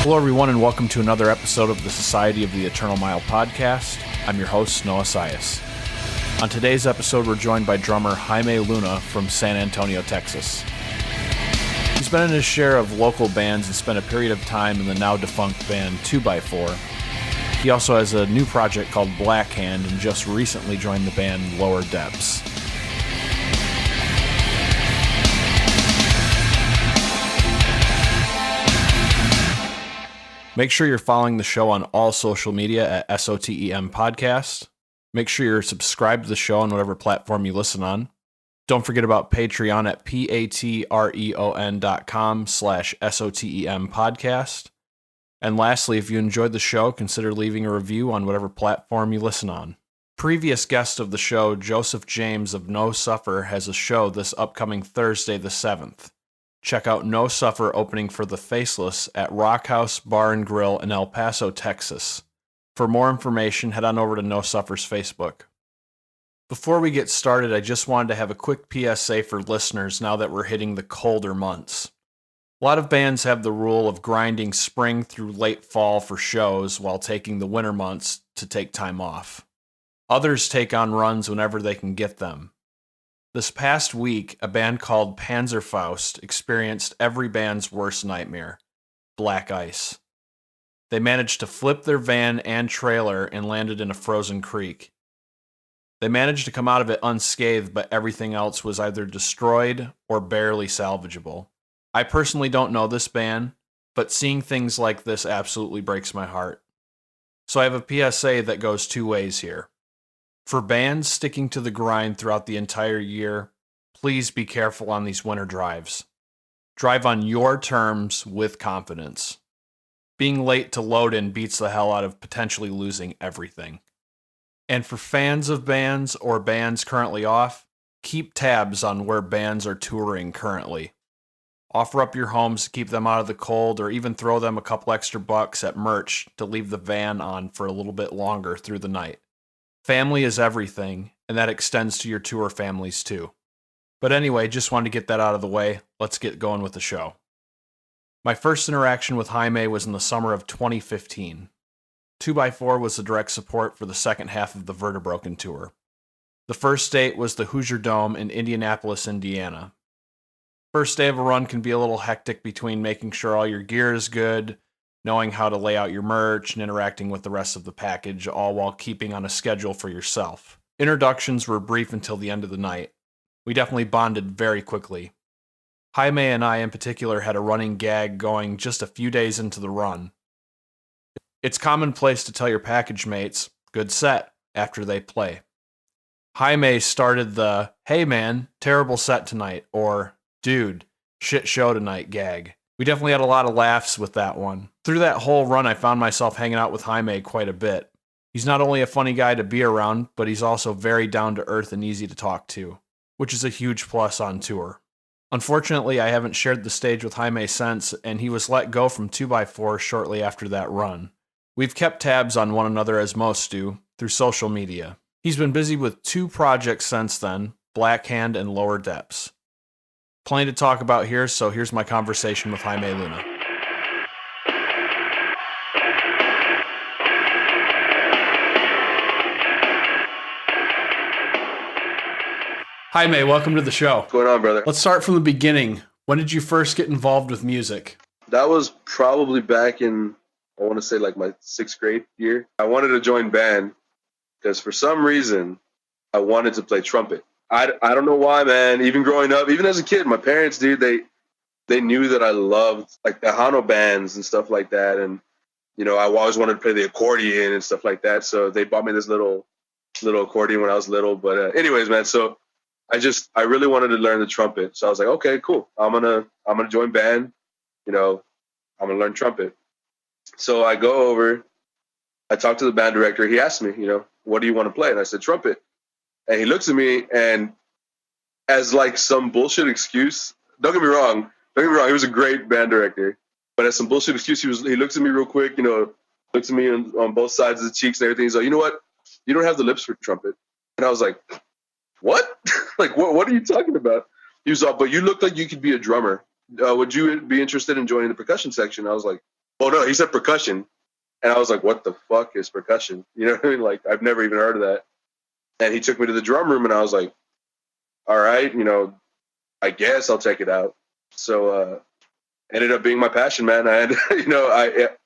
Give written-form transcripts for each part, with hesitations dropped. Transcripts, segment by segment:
Hello, everyone, and welcome to another episode of the Society of the Eternal Mile podcast. I'm your host, Noah Sias. On today's episode, we're joined by drummer Jaime Luna from San Antonio, Texas. He's been in his share of local bands and spent a period of time in the now-defunct band 2x4. He also has a new project called Black Hand and just recently joined the band Lower Depths. Make sure you're following the show on all social media at SOTEM Podcast. Make sure you're subscribed to the show on whatever platform you listen on. Don't forget about Patreon at patreon.com/SOTEM Podcast. And lastly, if you enjoyed the show, consider leaving a review on whatever platform you listen on. Previous guest of the show, Joseph James of No Suffer, has a show this upcoming Thursday the 7th. Check out No Suffer opening for The Faceless at Rock House Bar and Grill in El Paso, Texas. For more information, head on over to No Suffer's Facebook. Before we get started, I just wanted to have a quick PSA for listeners now that we're hitting the colder months. A lot of bands have the rule of grinding spring through late fall for shows while taking the winter months to take time off. Others take on runs whenever they can get them. This past week, a band called Panzerfaust experienced every band's worst nightmare, black ice. They managed to flip their van and trailer and landed in a frozen creek. They managed to come out of it unscathed, but everything else was either destroyed or barely salvageable. I personally don't know this band, but seeing things like this absolutely breaks my heart. So I have a PSA that goes two ways here. For bands sticking to the grind throughout the entire year, please be careful on these winter drives. Drive on your terms with confidence. Being late to load in beats the hell out of potentially losing everything. And for fans of bands or bands currently off, keep tabs on where bands are touring currently. Offer up your homes to keep them out of the cold, or even throw them a couple extra bucks at merch to leave the van on for a little bit longer through the night. Family is everything, and that extends to your tour families too. But anyway, just wanted to get that out of the way. Let's get going with the show. My first interaction with Jaime was in the summer of 2015. 2x4 was the direct support for the second half of the Vertebroken tour. The first date was the Hoosier Dome in Indianapolis, Indiana. First day of a run can be a little hectic between making sure all your gear is good, knowing how to lay out your merch, and interacting with the rest of the package, all while keeping on a schedule for yourself. Introductions were brief until the end of the night. We definitely bonded very quickly. Jaime and I in particular had a running gag going just a few days into the run. It's commonplace to tell your package mates, good set, after they play. Jaime started the, hey man, terrible set tonight, or dude, shit show tonight gag. We definitely had a lot of laughs with that one. Through that whole run, I found myself hanging out with Jaime quite a bit. He's not only a funny guy to be around, but he's also very down to earth and easy to talk to, which is a huge plus on tour. Unfortunately, I haven't shared the stage with Jaime since, and he was let go from 2x4 shortly after that run. We've kept tabs on one another as most do, through social media. He's been busy with two projects since then, Black Hand and Lower Depths. Plenty to talk about here, so here's my conversation with Jaime Luna. Jaime, welcome to the show. What's going on, brother? Let's start from the beginning. When did you first get involved with music? That was probably back in, I want to say like my 6th grade year. I wanted to join band because for some reason I wanted to play trumpet. I don't know why, man. Even growing up, even as a kid, my parents, dude, they knew that I loved like the Hano bands and stuff like that. And, you know, I always wanted to play the accordion and stuff like that. So they bought me this little accordion when I was little. But anyways, man, so I really wanted to learn the trumpet. So I was like, okay, cool. I'm going to join band. You know, I'm going to learn trumpet. So I go over, I talk to the band director. He asked me, you know, what do you want to play? And I said, trumpet. And he looks at me and as like some bullshit excuse, don't get me wrong, he was a great band director, but as some bullshit excuse, he looks at me real quick, you know, looks at me on both sides of the cheeks and everything. He's like, you know what? You don't have the lips for trumpet. And I was like, what? Like, what are you talking about? He was like, but you look like you could be a drummer. Would you be interested in joining the percussion section? I was like, Oh no, he said percussion, and I was like, what the fuck is percussion? You know what I mean? Like I've never even heard of that. And he took me to the drum room, and I was like, all right, I guess I'll check it out. So ended up being my passion, man. I had,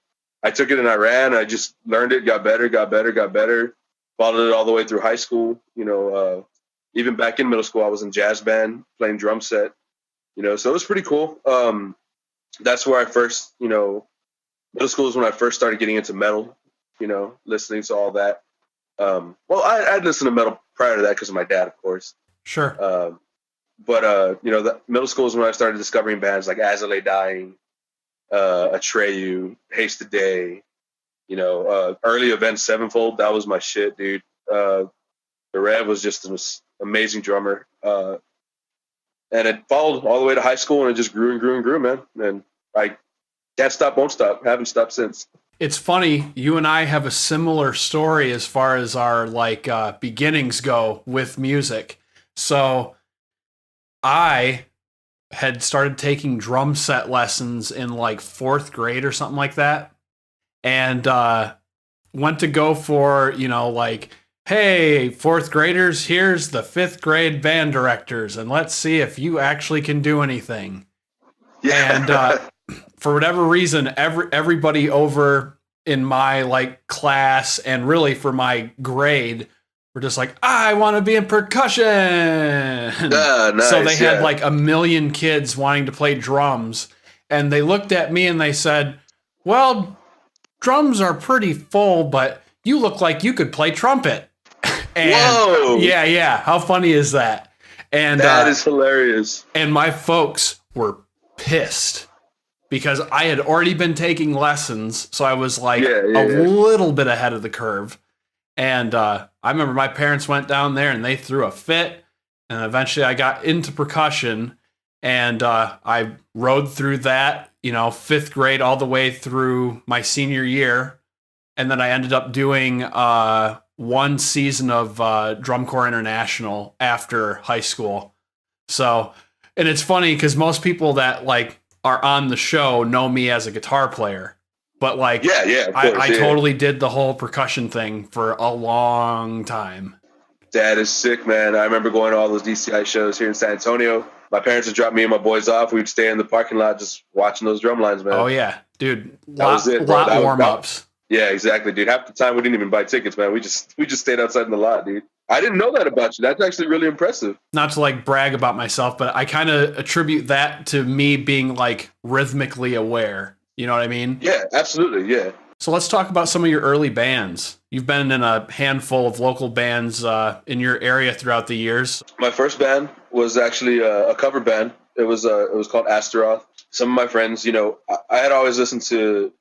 I took it and I ran. I just learned it, got better, got better, got better. Followed it all the way through high school. Even back in middle school, I was in jazz band playing drum set. So it was pretty cool. That's where I first, middle school is when I first started getting into metal. Listening to all that. Well, I'd listened to metal prior to that because of my dad, of course. Sure. The middle school is when I started discovering bands like As I Lay Dying, Atreyu, Haste the Day, early Event Sevenfold. That was my shit, dude. The Rev was just an amazing drummer. And it followed all the way to high school, and it just grew and grew and grew, man. And I can't stop, won't stop. Haven't stopped since. It's funny, you and I have a similar story as far as our beginnings go with music. So I had started taking drum set lessons in like 4th grade or something like that. And went to go for, hey, 4th graders, here's the 5th grade band directors, and let's see if you actually can do anything. Yeah. And for whatever reason, everybody over in my class and really for my grade were just like, I want to be in percussion. Nice, so they had like 1 million kids wanting to play drums, and they looked at me and they said, well, drums are pretty full, but you look like you could play trumpet. And whoa! Yeah. How funny is that? And that is hilarious. And my folks were pissed because I had already been taking lessons, so I was a little bit ahead of the curve. And I remember my parents went down there and they threw a fit, and eventually I got into percussion, and I rode through that, 5th grade all the way through my senior year. And then I ended up doing 1 season of Drum Corps International after high school. So, and it's funny because most people that are on the show know me as a guitar player. But I totally did the whole percussion thing for a long time. That is sick, man. I remember going to all those DCI shows here in San Antonio. My parents would drop me and my boys off. We'd stay in the parking lot just watching those drum lines, man. Oh, yeah. Dude, lot warm-ups. Yeah, exactly, dude. Half the time we didn't even buy tickets, man. We just stayed outside in the lot, dude. I didn't know that about you. That's actually really impressive. Not to brag about myself, but I kind of attribute that to me being rhythmically aware. You know what I mean? Yeah, absolutely. Yeah. So let's talk about some of your early bands. You've been in a handful of local bands in your area throughout the years. My first band was actually a cover band. It was called Astaroth. Some of my friends, I had always listened to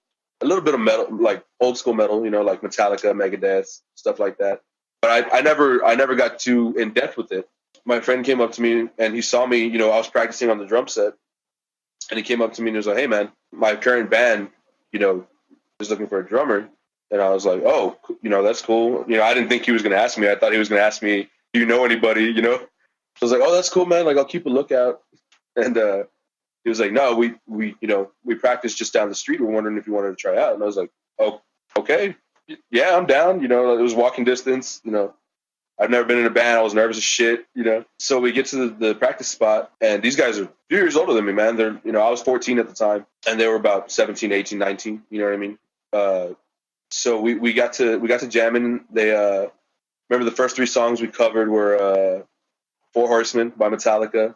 a little bit of metal, like old school metal, like Metallica, Megadeth, stuff like that. But I never got too in depth with it. My friend came up to me and he saw me, I was practicing on the drum set, and he came up to me and he was like, hey man, my current band, is looking for a drummer. And I was like, oh, that's cool. I didn't think he was going to ask me. I thought he was going to ask me, do you know anybody, I was like, oh, that's cool, man. I'll keep a lookout. And he was like, no, we practiced just down the street. We're wondering if you wanted to try out. And I was like, oh, okay. Yeah, I'm down. It was walking distance. I've never been in a band. I was nervous as shit, So we get to the practice spot, and these guys are a few years older than me, man. They're, I was 14 at the time, and they were about 17, 18, 19. You know what I mean? So we got to jamming. They remember the first 3 songs we covered were Four Horsemen by Metallica,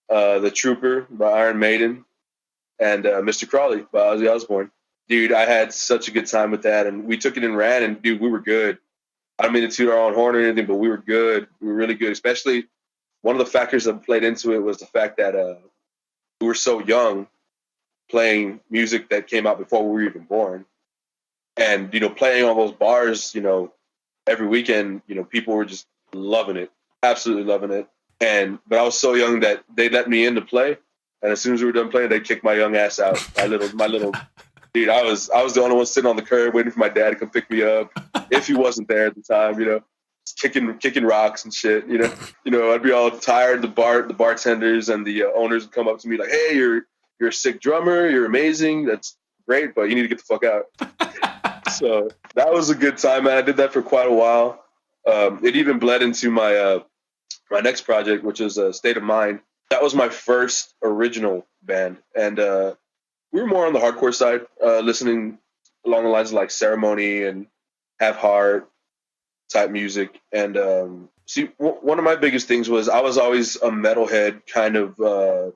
The Trooper by Iron Maiden, and Mr. Crawley by Ozzy Osbourne. Dude, I had such a good time with that, and we took it and ran, and dude, we were good. I don't mean to toot our own horn or anything, but we were good. We were really good. Especially one of the factors that played into it was the fact that we were so young, playing music that came out before we were even born. And, playing on those bars, every weekend, people were just loving it, absolutely loving it. But I was so young that they let me in to play. And as soon as we were done playing, they kicked my young ass out. My little dude, I was the only one sitting on the curb waiting for my dad to come pick me up if he wasn't there at the time, just kicking rocks and shit, I'd be all tired. The bartenders and the owners would come up to me like, hey, you're a sick drummer. You're amazing. great, but you need to get the fuck out. So that was a good time, man. I did that for quite a while. It even bled into my next project, which is State of Mind. That was my first original band, and we were more on the hardcore side, listening along the lines of like Ceremony and Have Heart type music. And one of my biggest things was I was always a metalhead, kind of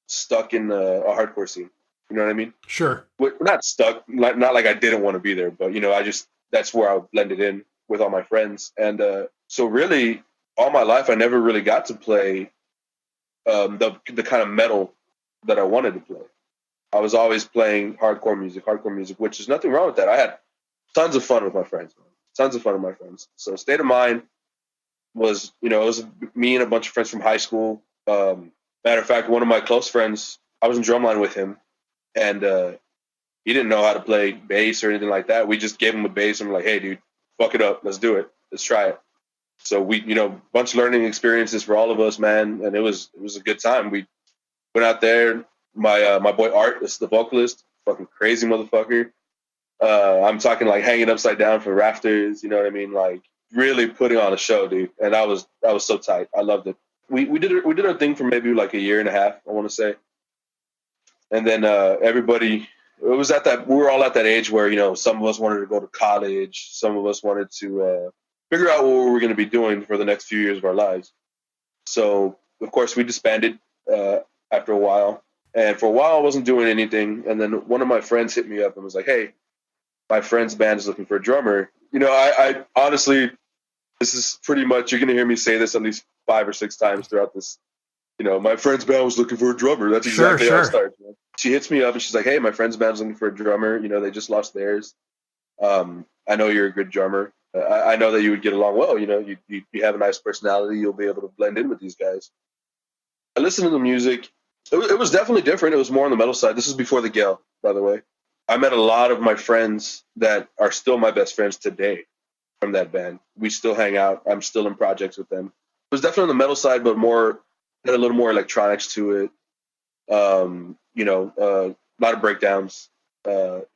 stuck in a hardcore scene. You know what I mean? Sure. Not stuck, not like I didn't want to be there, but I just that's where I blended in with all my friends. And so really, all my life, I never really got to play the kind of metal that I wanted to play. I was always playing hardcore music, which is nothing wrong with that. I had tons of fun with my friends, man. Tons of fun with my friends. So State of Mind was, it was me and a bunch of friends from high school. Matter of fact, one of my close friends, I was in drumline with him, and he didn't know how to play bass or anything like that. We just gave him a bass and we're like, hey, dude, fuck it up. Let's do it. Let's try it. So we, bunch of learning experiences for all of us, man. And it was a good time. We went out there. My boy Art is the vocalist, fucking crazy motherfucker. I'm talking like hanging upside down for rafters. You know what I mean? Like really putting on a show, dude. And that was so tight. I loved it. We did our thing for maybe like a year and a half, I want to say. And then everybody, we were all at that age where, some of us wanted to go to college. Some of us wanted to figure out what we were going to be doing for the next few years of our lives. So, of course, we disbanded after a while. And for a while, I wasn't doing anything. And then one of my friends hit me up and was like, hey, my friend's band is looking for a drummer. I honestly, this is pretty much, you're going to hear me say this at least 5 or 6 times throughout this. My friend's band was looking for a drummer. That's exactly how it started. She hits me up and she's like, hey, my friend's band's looking for a drummer. They just lost theirs. I know you're a good drummer. I know that you would get along well. You have a nice personality. You'll be able to blend in with these guys. I listened to the music. It was definitely different. It was more on the metal side. This was before the Gale, by the way. I met a lot of my friends that are still my best friends today from that band. We still hang out. I'm still in projects with them. It was definitely on the metal side, but had a little more electronics to it. A lot of breakdowns. That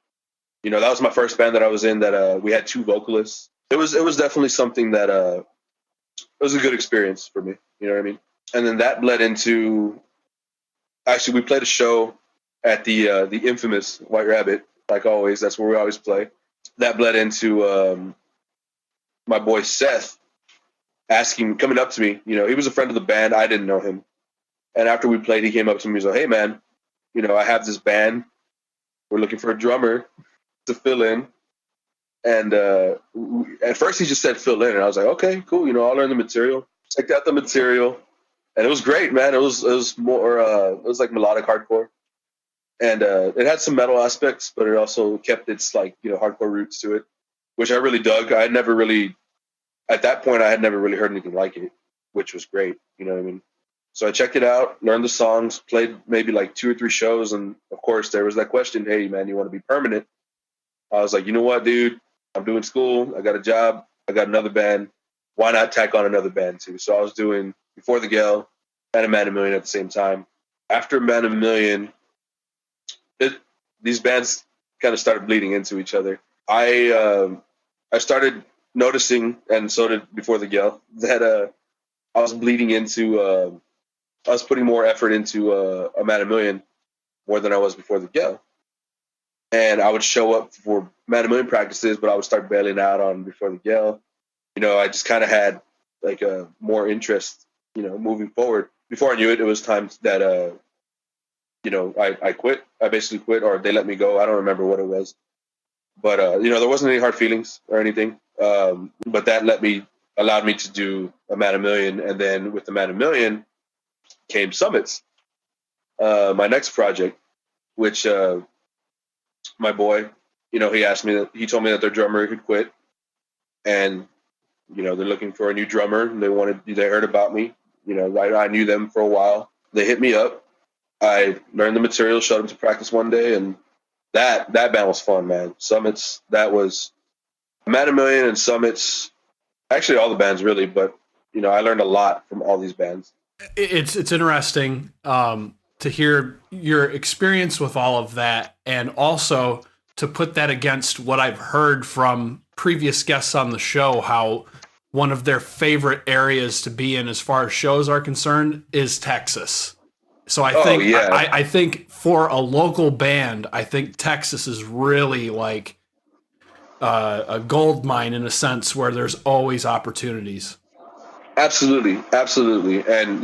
was my first band that I was in that we had 2 vocalists. It was definitely something that it was a good experience for me. You know what I mean? And then that bled into, actually, we played a show at the infamous White Rabbit, like always. That's where we always play. That bled into my boy Seth coming up to me. He was a friend of the band. I didn't know him. And after we played, he came up to me and was like, hey, man, I have this band. We're looking for a drummer to fill in. And at first he just said fill in. And I was like, okay, cool. I'll learn the material. Checked out the material. And it was great, man. It was more, it was like melodic hardcore. And it had some metal aspects, but it also kept its hardcore roots to it, which I really dug. At that point, I had never really heard anything like it, which was great. You know what I mean? So I checked it out, learned the songs, played maybe like 2 or 3 shows. And of course there was that question, hey man, you want to be permanent? I was like, you know what, dude, I'm doing school. I got a job. I got another band. Why not tack on another band too? So I was doing Before the Gale and A Man a Million at the same time. After A Man a Million, these bands kind of started bleeding into each other. I started noticing, and so did Before the Gale, that I was bleeding into I was putting more effort into A Man a Million more than I was Before the Gale. And I would show up for Man a Million practices, but I would start bailing out on Before the Gale. I just kind of had like a more interest, moving forward. Before I knew it, it was time that, I quit. I basically quit, or they let me go. I don't remember what it was. But, there wasn't any hard feelings or anything. But that allowed me to do A Man a Million. And then with the Man a Million came Summits, my next project, which my boy, he he told me that their drummer had quit, and they're looking for a new drummer. They heard about me. I knew them for a while. They hit me up. I learned the material, showed them to practice one day, and that band was fun, man. Summits, that was Man a Million and Summits. Actually, all the bands really, but I learned a lot from all these bands. It's interesting. to hear your experience with all of that, and also to put that against what I've heard from previous guests on the show, how one of their favorite areas to be in as far as shows are concerned is Texas. So I Oh think yeah, I think for a local band, I think Texas is really like a gold mine in a sense where there's always opportunities. absolutely, absolutely. And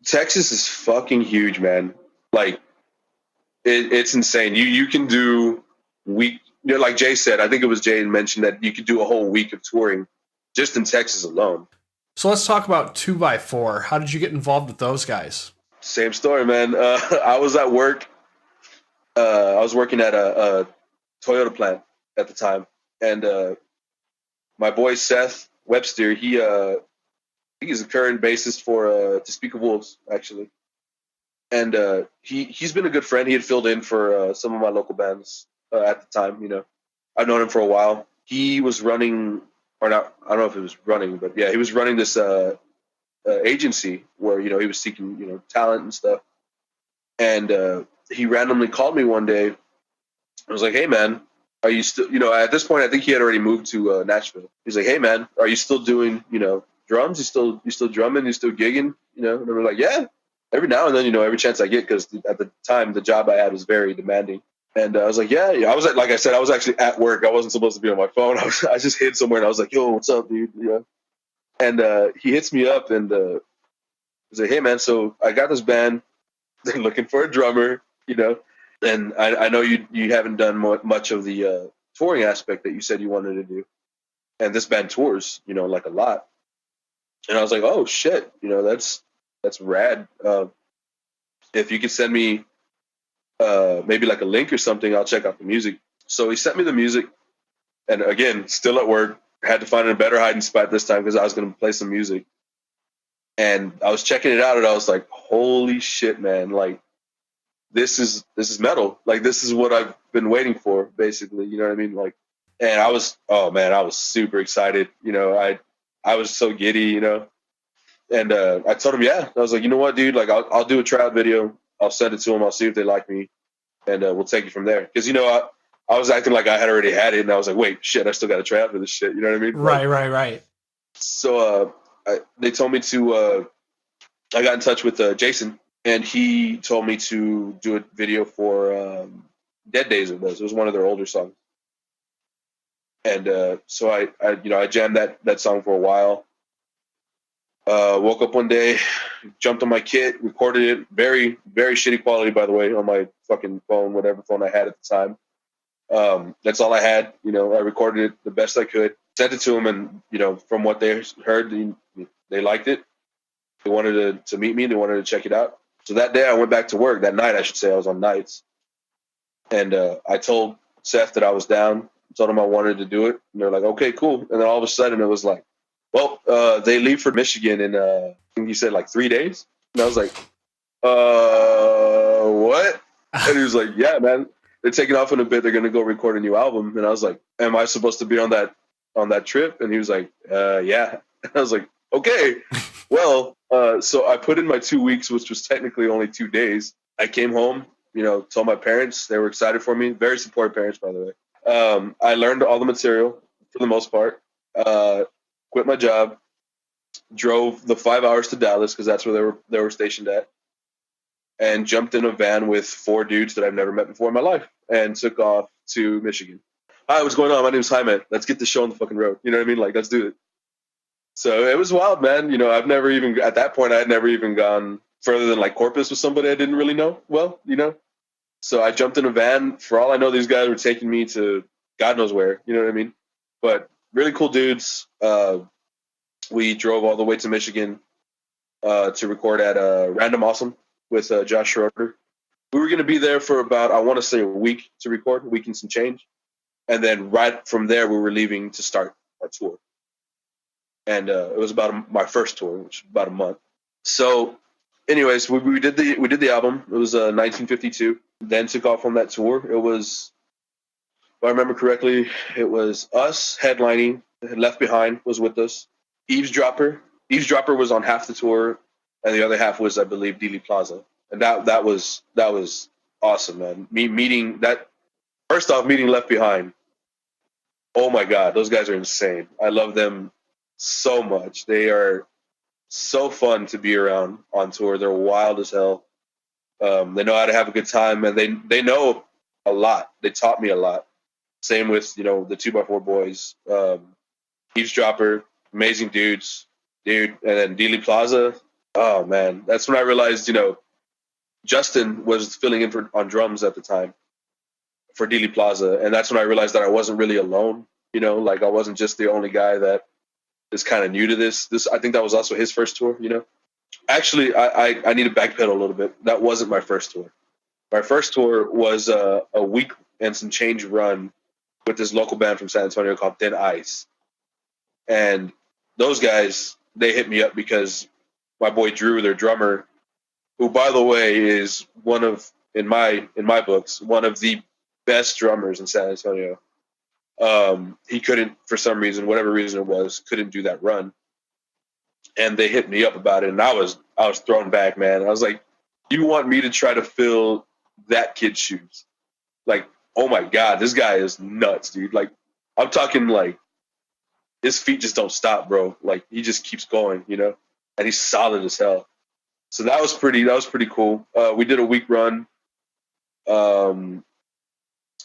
Texas is fucking huge, man. Like it's insane. You can do week. Like Jay said, I think it was Jay mentioned that you could do a whole week of touring just in Texas alone. So let's talk about 2x4. How did you get involved with those guys? Same story, man. I was at work. I was working at a Toyota plant at the time, and my boy Seth Webster, I think he's the current bassist for To Speak of Wolves, actually. And he's been a good friend. He had filled in for some of my local bands at the time. I've known him for a while. He was running, or not. I don't know if he was running, but yeah, he was running this agency where he was seeking talent and stuff. And he randomly called me one day. I was like, "Hey, man, are you still?" At this point, I think he had already moved to Nashville. He's like, "Hey, man, are you still doing drums? You still drumming? You still gigging?" And we're like, "Yeah." Every now and then, every chance I get, because at the time the job I had was very demanding. And I was like, yeah. I was like I said, I was actually at work. I wasn't supposed to be on my phone. I just hid somewhere, and I was like, yo, what's up, dude? And he hits me up, and he's like, hey, man, so I got this band. They're looking for a drummer, and I know you haven't done much of the touring aspect that you said you wanted to do. And this band tours, like a lot. And I was like, oh, shit, that's rad. If you could send me maybe like a link or something, I'll check out the music. So he sent me the music, and again, still at work, had to find a better hiding spot this time because I was going to play some music. And I was checking it out, and I was like, holy shit, man! Like this is metal. Like this is what I've been waiting for, basically. You know what I mean? Like, and I was super excited. I was so giddy. And I told him, yeah. I was like, you know what, dude? Like, I'll do a tryout video. I'll send it to them. I'll see if they like me, and we'll take it from there. Because I was acting like I had already had it, and I was like, wait, shit, I still got to try out for this shit. You know what I mean? Right. So they told me to. I got in touch with Jason, and he told me to do a video for Dead Days. It was one of their older songs, and so I jammed that song for a while. Woke up one day, jumped on my kit, recorded it. Very, very shitty quality, by the way, on my fucking phone, whatever phone I had at the time. That's all I had. I recorded it the best I could, sent it to them, and from what they heard, they liked it. They wanted to meet me. They wanted to check it out. So that day I went back to work. That night, I should say, I was on nights, and I told Seth that I was down. Told him I wanted to do it, and they're like, "Okay, cool." And then all of a sudden, it was like, well, they leave for Michigan in, I think he said like 3 days. And I was like, what? And he was like, yeah, man, they're taking off in a bit. They're going to go record a new album. And I was like, am I supposed to be on that trip? And he was like, yeah. And I was like, okay, well, so I put in my 2 weeks, which was technically only 2 days. I came home, told my parents. They were excited for me. Very supportive parents, by the way. I learned all the material for the most part. Quit my job, drove the 5 hours to Dallas because that's where they were stationed at, and jumped in a van with 4 dudes that I've never met before in my life, and took off to Michigan. Hi, what's going on? My name's Jaime. Let's get the show on the fucking road. You know what I mean? Like, let's do it. So it was wild, man. I've never even, at that point, I had never even gone further than like Corpus with somebody I didn't really know well, So I jumped in a van. For all I know, these guys were taking me to God knows where. You know what I mean? But really cool dudes. We drove all the way to Michigan to record at Random Awesome with Josh Schroeder. We were going to be there for about, I want to say, a week to record, a week and some change. And then right from there, we were leaving to start our tour. And it was about my first tour, which was about a month. So anyways, we did the album. It was 1952. Then took off on that tour. It was, if I remember correctly, it was us headlining. Left Behind was with us. Eavesdropper was on half the tour. and the other half was, I believe, Dealey Plaza, and that was awesome, man. Me meeting that first off, meeting Left Behind. Oh my God, those guys are insane. I love them so much. They are so fun to be around on tour. They're wild as hell. They know how to have a good time, and they know a lot. They taught me a lot. Same with the 2x4 boys, Eavesdropper, amazing dudes, dude, and then Dealey Plaza. Oh man, that's when I realized Justin was filling in on drums at the time for Dealey Plaza, and that's when I realized that I wasn't really alone. Like I wasn't just the only guy that is kind of new to this. I think that was also his first tour. Actually, I need to backpedal a little bit. That wasn't my first tour. My first tour was a week and some change run with this local band from San Antonio called Thin Ice, and those guys, they hit me up because my boy Drew, their drummer, who by the way is one of in my books one of the best drummers in San Antonio. He couldn't, for some reason, whatever reason it was, couldn't do that run, and they hit me up about it, and I was thrown back, man. I was like, you want me to try to fill that kid's shoes? Like, oh my God, this guy is nuts, dude. Like, I'm talking like his feet just don't stop, bro. Like, he just keeps going, and he's solid as hell. So that was pretty cool. We did a week run.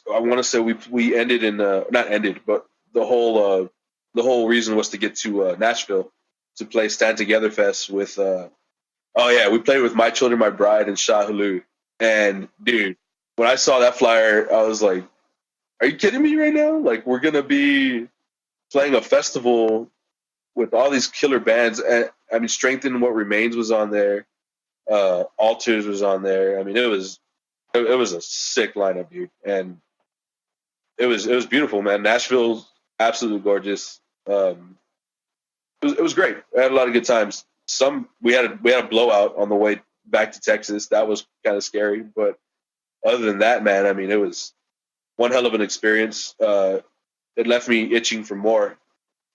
I want to say we ended in not ended, but the whole reason was to get to Nashville to play Stand Together Fest with. We played with My Children, My Bride, and Shah Hulu. And dude, when I saw that flyer, I was like, "Are you kidding me right now? Like, we're gonna be playing a festival with all these killer bands." And I mean, Strengthen What Remains was on there. Altars was on there. I mean, it was a sick lineup, dude, and it was beautiful, man. Nashville's absolutely gorgeous. It was great. I had a lot of good times. We had a blowout on the way back to Texas. That was kind of scary, but other than that, man, I mean, it was one hell of an experience. It left me itching for more,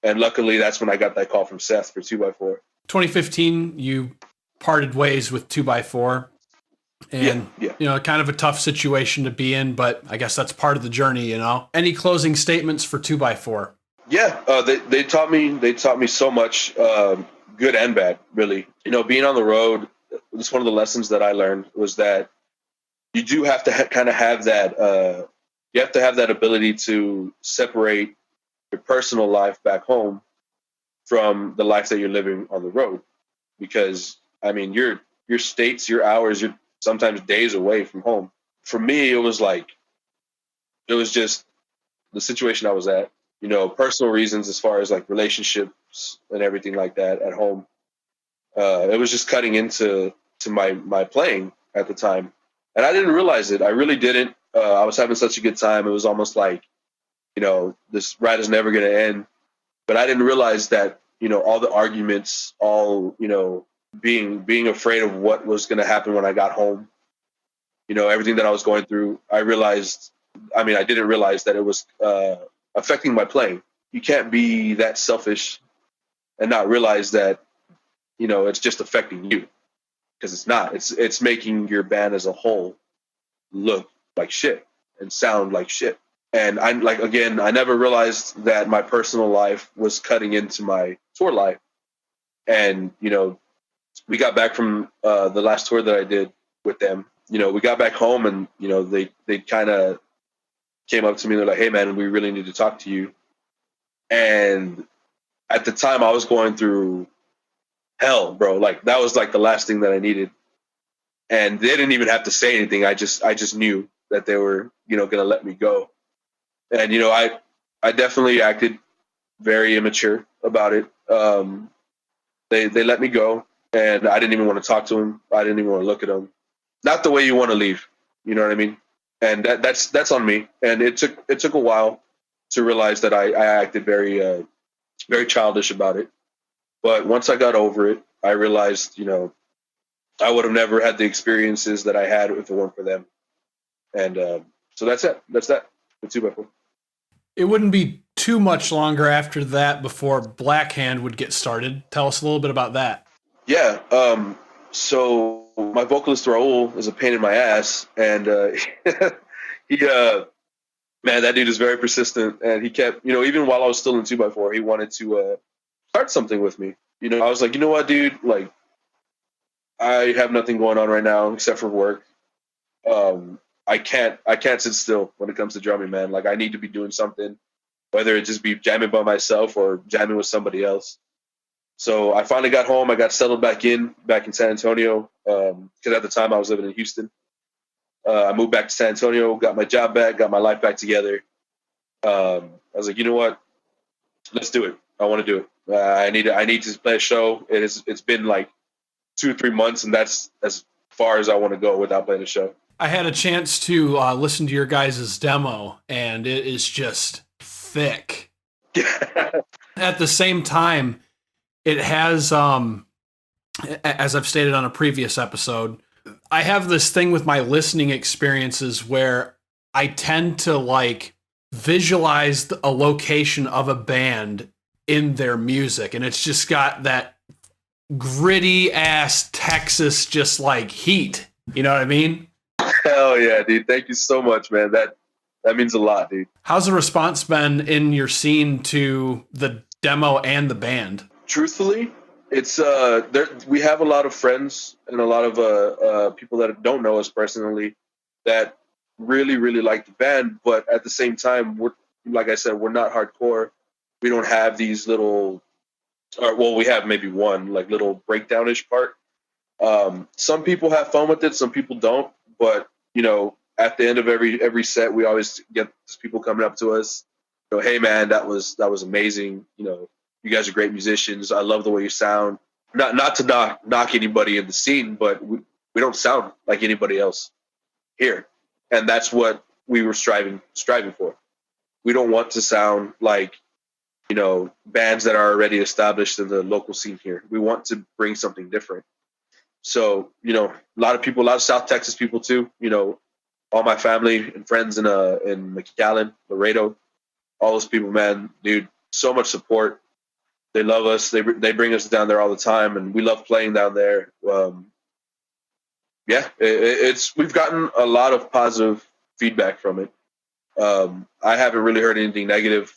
and luckily, that's when I got that call from Seth for 2x4. 2015, you parted ways with 2x4. And, kind of a tough situation to be in, but I guess that's part of the journey, Any closing statements for 2x4? Yeah, they taught me so much, good and bad, really. Being on the road, it's one of the lessons that I learned was that you do have to kind of have that, you have to have that ability to separate your personal life back home from the life that you're living on the road. Because, I mean, your states, your hours, you're sometimes days away from home. For me, it was just the situation I was at, personal reasons as far as like relationships and everything like that at home. It was just cutting into my playing at the time. And I didn't realize it. I really didn't. I was having such a good time. It was almost like, this ride is never going to end. But I didn't realize that, all the arguments, all, being afraid of what was going to happen when I got home, everything that I was going through, I didn't realize that it was affecting my playing. You can't be that selfish and not realize that, it's just affecting you, because it's not. It's making your band as a whole look like shit and sound like shit. And I never realized that my personal life was cutting into my tour life. And, we got back from the last tour that I did with them. We got back home, and, they kind of came up to me and they're like, "Hey man, we really need to talk to you." And at the time I was going through hell, bro. Like, that was like the last thing that I needed. And they didn't even have to say anything. I just knew that they were, going to let me go. And, I definitely acted very immature about it. They let me go, and I didn't even want to talk to them. I didn't even want to look at them. Not the way you want to leave. You know what I mean? And that's on me. And it took a while to realize that I acted very, very childish about it. But once I got over it, I realized, I would have never had the experiences that I had if it weren't for them. And so that's it. That's that. The 2x4. It wouldn't be too much longer after that before Blackhand would get started. Tell us a little bit about that. Yeah. So my vocalist Raul is a pain in my ass, and he man, that dude is very persistent, and he kept, even while I was still in 2x4, he wanted to start something with me. I was like, you know what, dude, like I have nothing going on right now except for work. I can't sit still when it comes to drumming, man. Like I need to be doing something, whether it just be jamming by myself or jamming with somebody else. So I finally got home. I got settled back in San Antonio, because at the time I was living in Houston. I moved back to San Antonio, got my job back, got my life back together. I was like, you know what? Let's do it. I want to do it. I need to play a show. It's been like 2 or 3 months, and that's as far as I want to go without playing a show. I had a chance to listen to your guys' demo, and it is just thick. At the same time, it has, as I've stated on a previous episode, I have this thing with my listening experiences where I tend to like visualize a location of a band in their music, and it's just got that gritty ass Texas just like heat. You know what I mean? Hell yeah, dude. Thank you so much, man. That means a lot, dude. How's the response been in your scene to the demo and the band? Truthfully, it's we have a lot of friends and a lot of people that don't know us personally that really, really like the band, but at the same time, like I said, we're not hardcore. We don't have these little, we have maybe one like little breakdown-ish part. Some people have fun with it, some people don't, but at the end of every set, we always get people coming up to us, hey man, that was amazing. You guys are great musicians. I love the way you sound. Not to knock anybody in the scene, but we don't sound like anybody else here, and that's what we were striving for. We don't want to sound like bands that are already established in the local scene here. We want to bring something different. So a lot of South Texas people too. All my family and friends in McAllen, Laredo, all those people, man, dude, so much support. They love us. They bring us down there all the time, and we love playing down there. We've gotten a lot of positive feedback from it. I haven't really heard anything negative.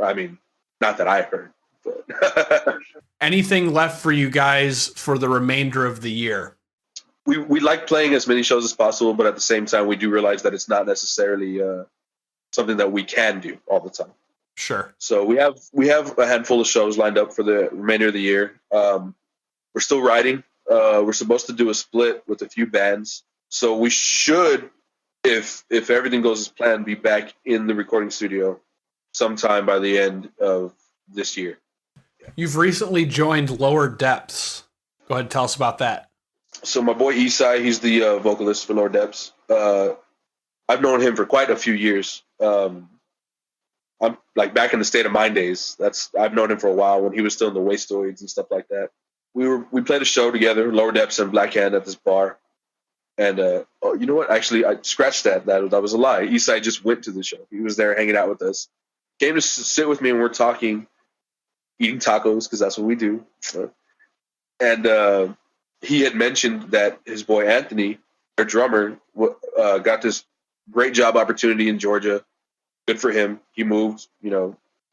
I mean, not that I heard. But Anything left for you guys for the remainder of the year? We like playing as many shows as possible, but at the same time, we do realize that it's not necessarily something that we can do all the time. Sure. So we have a handful of shows lined up for the remainder of the year. We're still writing. We're supposed to do a split with a few bands. So we should, if everything goes as planned, be back in the recording studio sometime by the end of this year. Yeah. You've recently joined Lower Depths. Go ahead and tell us about that. So my boy Isai, he's the vocalist for Lower Depths. I've known him for quite a few years. I'm like back in the State of Mind days. I've known him for a while when he was still in the Wastoids and stuff like that. We played a show together, Lower Depths and Black Hand at this bar. And you know what? Actually, I scratched that. That was a lie. Isai just went to the show. He was there hanging out with us. Came to sit with me, and we're talking, eating tacos because that's what we do. And he had mentioned that his boy Anthony, their drummer, got this great job opportunity in Georgia. Good for him. He moved,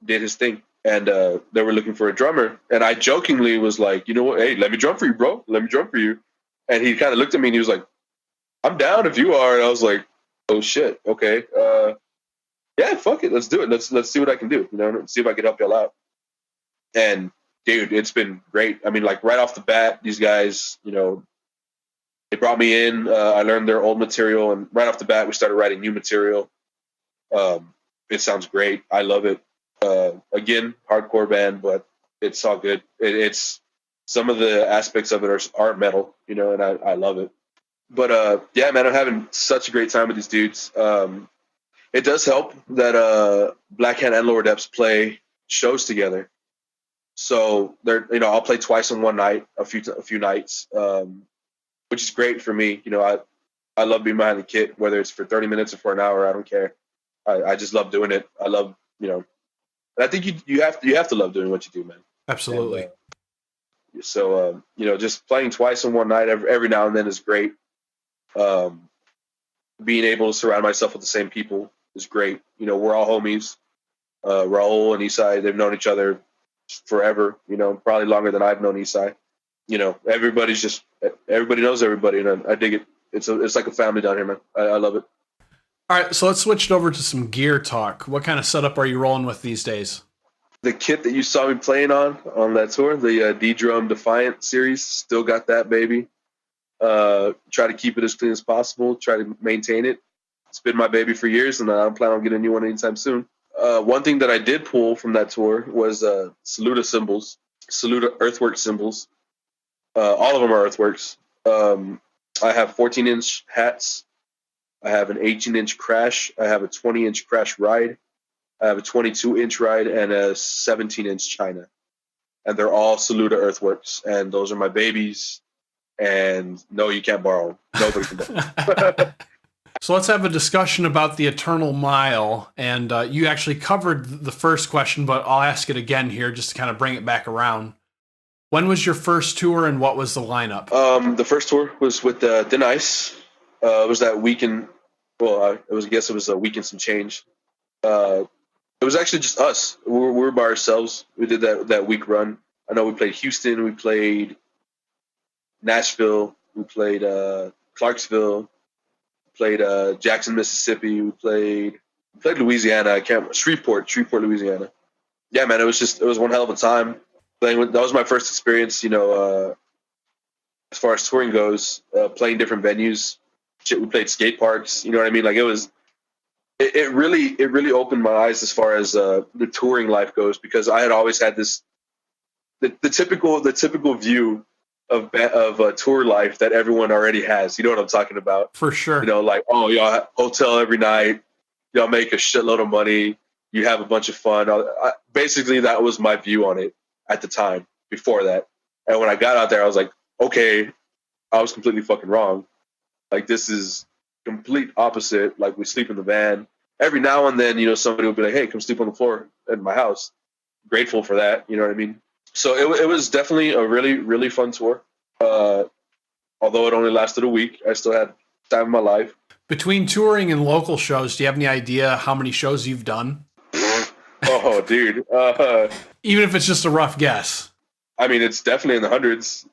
did his thing. And they were looking for a drummer. And I jokingly was like, you know what? Hey, let me drum for you, bro. Let me drum for you. And he kind of looked at me and he was like, I'm down if you are. And I was like, oh, shit. Okay. Yeah, fuck it. Let's do it. Let's see what I can do. See if I can help y'all out. And, dude, it's been great. I mean, like, right off the bat, these guys, they brought me in. I learned their old material. And right off the bat, we started writing new material. It sounds great. I love it. Again, hardcore band, but it's all good. It's some of the aspects of it are metal, and I love it. But yeah, man, I'm having such a great time with these dudes. It does help that Black Hand and Lower Depths play shows together. So they're, I'll play twice in one night, a few nights, which is great for me. I love being behind the kit, whether it's for 30 minutes or for an hour. I don't care. I just love doing it. I love, and I think you have to love doing what you do, man. Absolutely. And, So, just playing twice in one night every now and then is great. Um, Being able to surround myself with the same people is great. We're all homies. Raul and Isai, they've known each other forever, probably longer than I've known Isai. Everybody knows everybody, and I dig it. It's like a family down here, man. I love it. All right, so let's switch it over to some gear talk. What kind of setup are you rolling with these days? The kit that you saw me playing on that tour, the D-Drum Defiant series, still got that, baby. Try to keep it as clean as possible. Try to maintain it. It's been my baby for years, and I don't plan on getting a new one anytime soon. One thing that I did pull from that tour was Saluda cymbals, Saluda Earthworks cymbals. All of them are Earthworks. I have 14-inch hats. I have an 18-inch crash. I have a 20-inch crash ride. I have a 22-inch ride and a 17-inch China. And they're all Saluda Earthworks. And those are my babies. And no, you can't borrow them. Nobody can borrow them. So let's have a discussion about the Eternal Mile. And you actually covered the first question, but I'll ask it again here just to kind of bring it back around. When was your first tour and what was the lineup? The first tour was with Thin Ice. It was that weekend. Well, I guess it was a week and some change. It was actually just us. We were by ourselves. We did that week run. I know we played Houston. We played Nashville. We played Clarksville. We played Jackson, Mississippi. We played Louisiana. Shreveport, Louisiana. Yeah, man. It was one hell of a time. That was my first experience. As far as touring goes, playing different venues. Shit, we played skate parks. You know what I mean? Like it really opened my eyes as far as the touring life goes, because I had always had the typical view of tour life that everyone already has. You know what I'm talking about? For sure. Like, oh, y'all hotel every night, y'all make a shitload of money, you have a bunch of fun. Basically, that was my view on it at the time before that. And when I got out there, I was like, okay, I was completely fucking wrong. Like, this is complete opposite. Like, we sleep in the van. Every now and then, somebody will be like, hey, come sleep on the floor at my house. Grateful for that. You know what I mean? So it was definitely a really, really fun tour. Although it only lasted a week, I still had time of my life. Between touring and local shows, do you have any idea how many shows you've done? Oh, dude. Even if it's just a rough guess. I mean, it's definitely in the hundreds.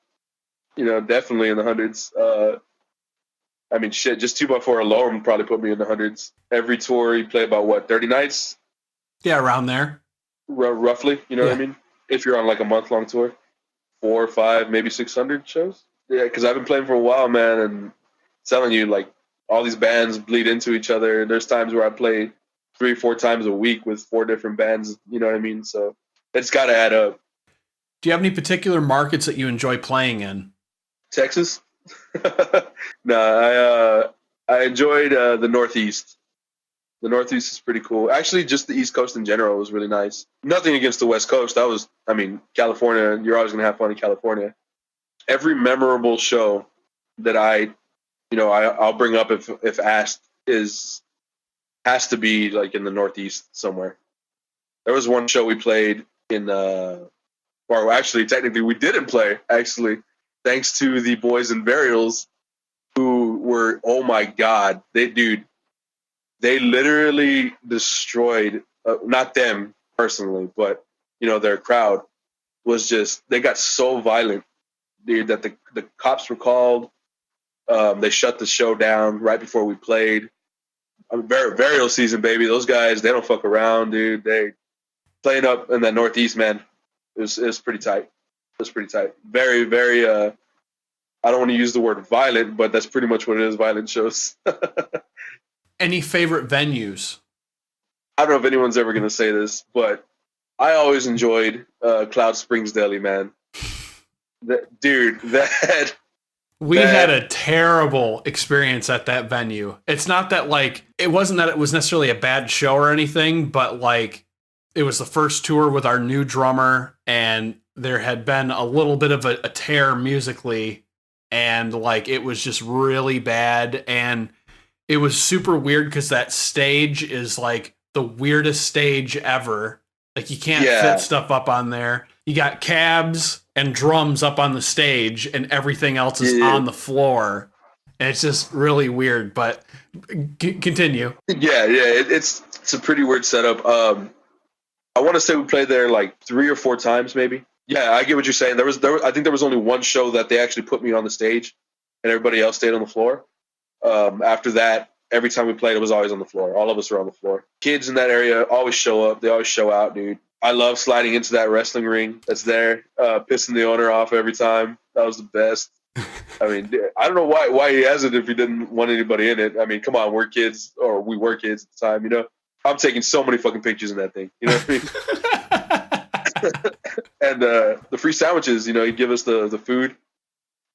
Definitely in the hundreds. I mean, shit, just 2x4 alone probably put me in the hundreds. Every tour, you play about, 30 nights? Yeah, around there. Roughly, you know what I mean? If you're on, like, a month-long tour. 4 or 5, maybe 600 shows. Yeah, because I've been playing for a while, man, and telling you, like, all these bands bleed into each other. There's times where I play 3 or 4 times a week with 4 different bands, you know what I mean? So it's got to add up. Do you have any particular markets that you enjoy playing in? Texas? No, I enjoyed the Northeast. The Northeast is pretty cool. Actually, just the East Coast in general was really nice. Nothing against the West Coast. California, you're always going to have fun in California. Every memorable show that I'll bring up if asked has to be like in the Northeast somewhere. There was one show we played in, or actually, technically, we didn't play, actually, thanks to the boys in Burials, who were, oh my God, they literally destroyed, not them personally, but, their crowd was just, they got so violent, dude, that the cops were called. They shut the show down right before we played. Burial season, baby. Those guys, they don't fuck around, dude. They playing up in that Northeast, man. It was pretty tight. It was pretty tight. Very, very, I don't want to use the word violent, but that's pretty much what it is, violent shows. Any favorite venues? I don't know if anyone's ever going to say this, but I always enjoyed Cloud Springs Deli, man. We had a terrible experience at that venue. It's not that, like, it wasn't that it was necessarily a bad show or anything, but, like, it was the first tour with our new drummer, and there had been a little bit of a tear musically, and, like, it was just really bad, and it was super weird because that stage is, like, the weirdest stage ever. Like, you can't fit stuff up on there. You got cabs and drums up on the stage, and everything else is Yeah. on the floor. And it's just really weird, but continue. Yeah, it's a pretty weird setup. I want to say we played there like 3 or 4 times, maybe. Yeah, I get what you're saying. I think there was only one show that they actually put me on the stage, and everybody else stayed on the floor. After that, every time we played, it was always on the floor. All of us were on the floor. Kids in that area always show up. They always show out, dude. I love sliding into that wrestling ring that's there, pissing the owner off every time. That was the best. I mean, I don't know why he has it if he didn't want anybody in it. I mean, come on, we were kids at the time, you know. I'm taking so many fucking pictures in that thing, you know what I mean? And the free sandwiches, you know, he'd give us the food.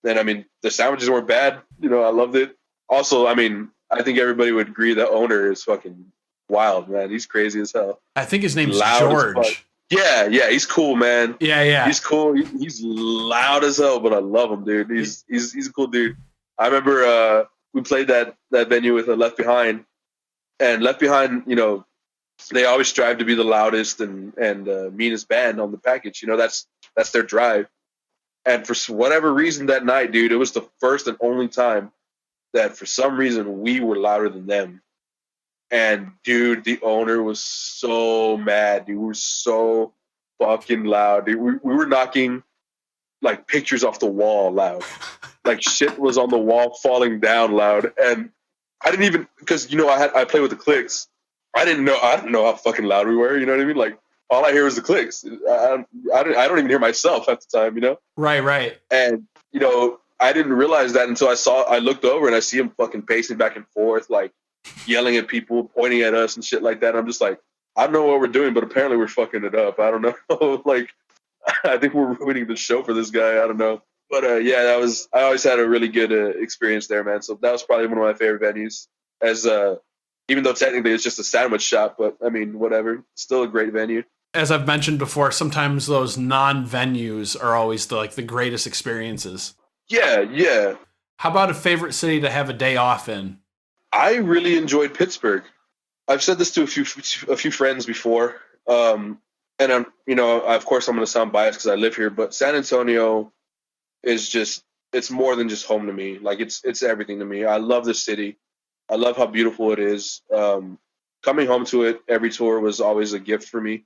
And I mean, the sandwiches weren't bad. You know, I loved it. Also, I mean, I think everybody would agree the owner is fucking wild, man. He's crazy as hell. I think his name's Loud George. Yeah, he's cool, man. Yeah. He's cool. He's loud as hell, but I love him, dude. He's a cool dude. I remember we played that venue with Left Behind, and Left Behind, you know, they always strive to be the loudest and meanest band on the package. You know, that's their drive. And for whatever reason that night, dude, it was the first and only time that for some reason we were louder than them. And dude, the owner was so mad. Dude, we were so fucking loud. Dude, we were knocking like pictures off the wall loud. Like shit was on the wall falling down loud. And I didn't even, because you know I play with the clicks. I didn't know how fucking loud we were. You know what I mean? Like all I hear was the clicks. I don't even hear myself at the time. You know? Right. And you know, I didn't realize that until I looked over and I see him fucking pacing back and forth, like yelling at people, pointing at us and shit like that. I'm just like, I don't know what we're doing, but apparently we're fucking it up. I don't know. Like, I think we're ruining the show for this guy. I don't know. But yeah, I always had a really good experience there, man. So that was probably one of my favorite venues. As even though technically it's just a sandwich shop, but I mean, whatever. Still a great venue. As I've mentioned before, sometimes those non-venues are always the greatest experiences. Yeah. How about a favorite city to have a day off in? I really enjoyed Pittsburgh. I've said this to a few friends before, and you know, of course, I'm going to sound biased because I live here, but San Antonio is it's more than just home to me. Like it's everything to me. I love the city. I love how beautiful it is. Coming home to it every tour was always a gift for me.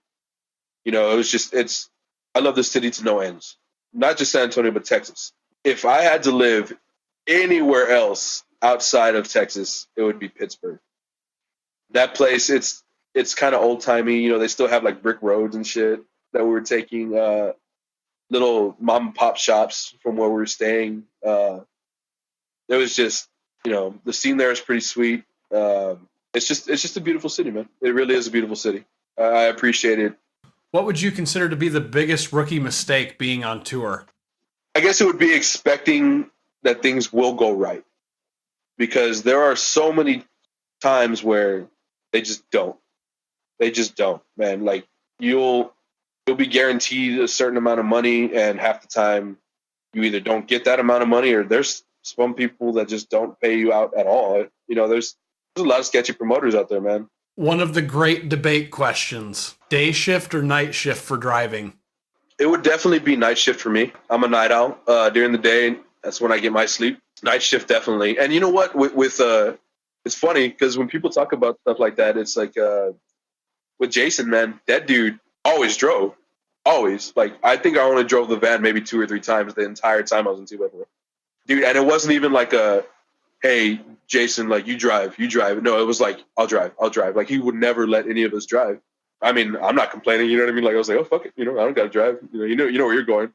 You know, it was I love the city to no ends. Not just San Antonio, but Texas. If I had to live anywhere else outside of Texas, it would be Pittsburgh. That place, it's kind of old timey. You know, they still have like brick roads and shit that we were taking. Little mom and pop shops from where we were staying. It was just, you know, the scene there is pretty sweet. It's just a beautiful city, man. It really is a beautiful city. I appreciate it. What would you consider to be the biggest rookie mistake being on tour? I guess it would be expecting that things will go right, because there are so many times where they just don't. They just don't, man. Like you'll be guaranteed a certain amount of money, and half the time you either don't get that amount of money, or there's some people that just don't pay you out at all. You know, there's a lot of sketchy promoters out there, man. One of the great debate questions: day shift or night shift for driving? It would definitely be night shift for me. I'm a night owl. During the day, that's when I get my sleep. Night shift, definitely. And you know what? With it's funny because when people talk about stuff like that, it's like with Jason, man, that dude always drove. Always. Like, I think I only drove the van maybe 2 or 3 times the entire time I was in 2x4. Dude, and it wasn't even like hey, Jason, like, you drive. No, it was like, I'll drive. Like, he would never let any of us drive. I mean, I'm not complaining, you know what I mean? Like, I was like, oh, fuck it, you know, I don't got to drive. You know where you're going.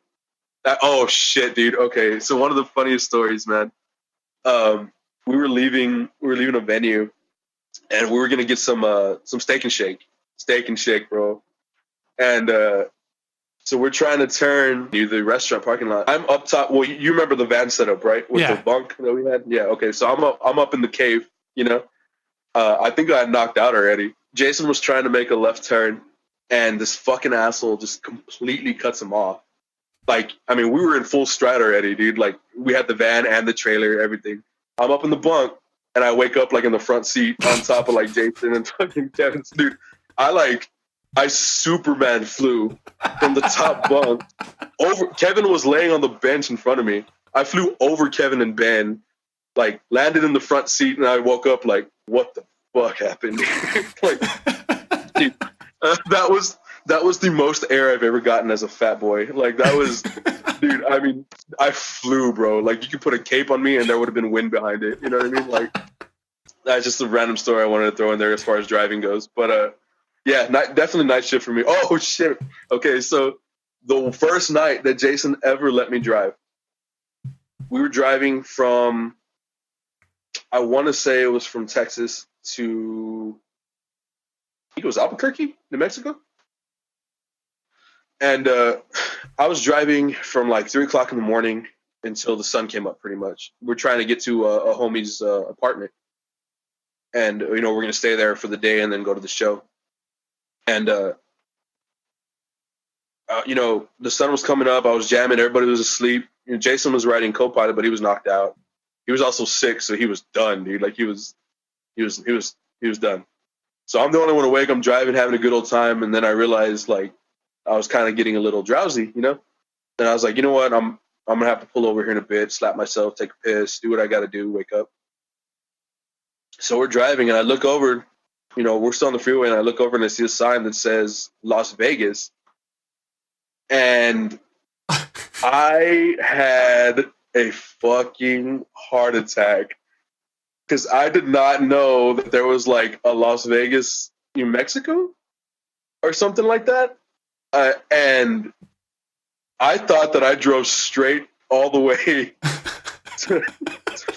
Oh, shit, dude. Okay, so one of the funniest stories, man. We were leaving a venue, and we were going to get some steak and shake, bro. And so we're trying to turn near the restaurant parking lot. I'm up top. Well, you remember the van setup, right? With the bunk that we had? Yeah, okay. So I'm up in the cave, you know. I think I had knocked out already. Jason was trying to make a left turn, and this fucking asshole just completely cuts him off. Like, I mean, we were in full stride already, dude. Like, we had the van and the trailer, everything. I'm up in the bunk, and I wake up, like, in the front seat on top of, like, Jason and fucking Kevin. Dude, I I Superman flew from the top bunk over. Kevin was laying on the bench in front of me. I flew over Kevin and Ben, like landed in the front seat, and I woke up like, what the fuck happened? Like, dude, that was the most air I've ever gotten as a fat boy. Like that was, dude. I mean, I flew, bro. Like you could put a cape on me, and there would have been wind behind it. You know what I mean? Like that's just a random story I wanted to throw in there as far as driving goes. But yeah, definitely night shift for me. Oh shit. Okay, so the first night that Jason ever let me drive, we were driving from, I want to say it was from Texas to, I think it was Albuquerque, New Mexico. And I was driving from like 3 o'clock in the morning until the sun came up pretty much. We're trying to get to a homie's apartment. And, we're going to stay there for the day and then go to the show. And, the sun was coming up. I was jamming. Everybody was asleep. Jason was riding co-pilot, but he was knocked out. He was also sick, so he was done, dude. Like he was done. So I'm the only one awake. I'm driving, having a good old time, and then I realized like I was kind of getting a little drowsy, And I was like, you know what? I'm gonna have to pull over here in a bit, slap myself, take a piss, do what I got to do, wake up. So we're driving, and I look over. We're still on the freeway, and I look over and I see a sign that says Las Vegas, and I had a fucking heart attack because I did not know that there was like a Las Vegas, New Mexico, or something like that, and I thought that I drove straight all the way to